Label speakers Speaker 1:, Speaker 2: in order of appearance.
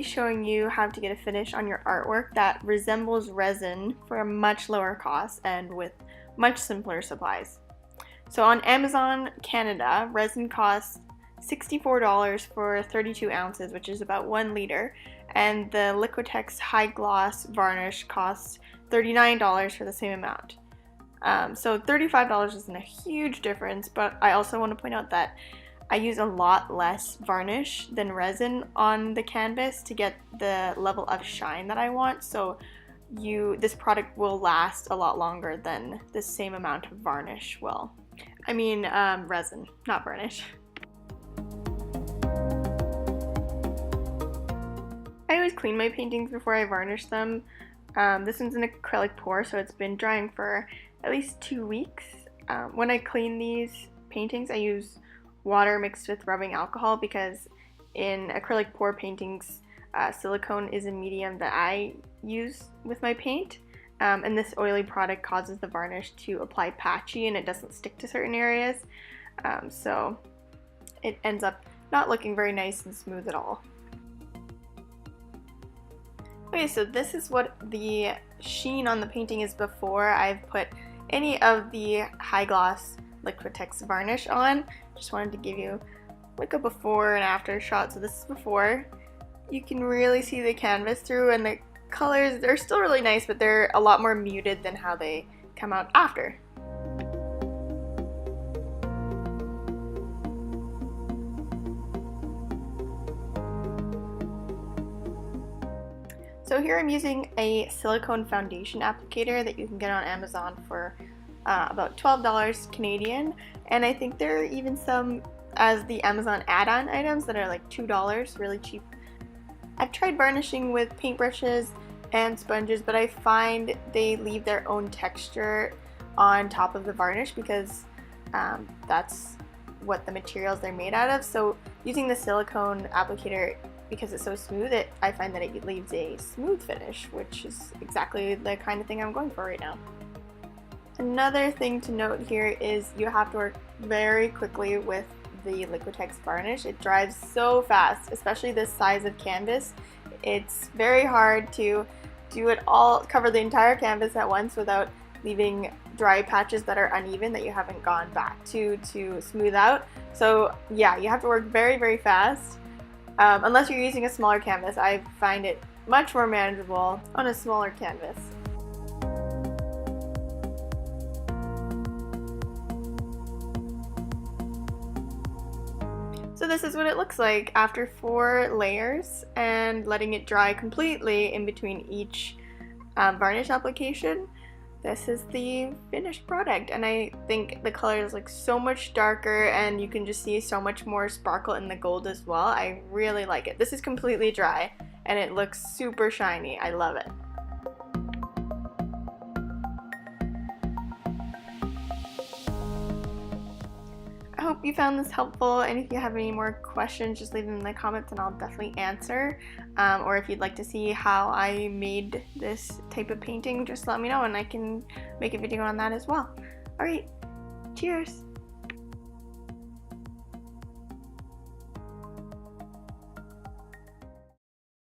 Speaker 1: showing you how to get a finish on your artwork that resembles resin for a much lower cost and with much simpler supplies. So on Amazon Canada, resin costs $64 for 32 ounces, which is about 1 liter, and the Liquitex High Gloss Varnish costs $39 for the same amount. So $35 isn't a huge difference, but I also want to point out that I use a lot less varnish than resin on the canvas to get the level of shine that I want, so this product will last a lot longer than the same amount of varnish will. I mean resin, not varnish. I always clean my paintings before I varnish them. This one's an acrylic pour, so it's been drying for at least 2 weeks. When I clean these paintings, I use water mixed with rubbing alcohol because in acrylic pour paintings, silicone is a medium that I use with my paint, and this oily product causes the varnish to apply patchy and it doesn't stick to certain areas, so it ends up not looking very nice and smooth at all. Okay, so this is what the sheen on the painting is before I've put any of the high gloss Liquitex varnish on. Just wanted to give you like a before and after shot. So this is before. You can really see the canvas through, and the colors, they're still really nice, but they're a lot more muted than how they come out after. So here I'm using a silicone foundation applicator that you can get on Amazon for about $12 Canadian, and I think there are even some as the Amazon add-on items that are like $2, really cheap. I've tried varnishing with paintbrushes and sponges, but I find they leave their own texture on top of the varnish because that's what the materials they're made out of. So using the silicone applicator, because it's so smooth, I find that it leaves a smooth finish, which is exactly the kind of thing I'm going for right now. Another thing to note here is you have to work very quickly with the Liquitex varnish. It dries so fast, especially this size of canvas. It's very hard to do it all, cover the entire canvas at once without leaving dry patches that are uneven that you haven't gone back to smooth out. So yeah, you have to work very, very fast. Unless you're using a smaller canvas, I find it much more manageable on a smaller canvas. So this is what it looks like after 4 layers and letting it dry completely in between each varnish application. This is the finished product, and I think the colors look so much darker and you can just see so much more sparkle in the gold as well. I really like it. This is completely dry and it looks super shiny. I love it. I hope you found this helpful, and if you have any more questions, just leave them in the comments and I'll definitely answer. Or if you'd like to see how I made this type of painting, just let me know and I can make a video on that as well. Alright, cheers!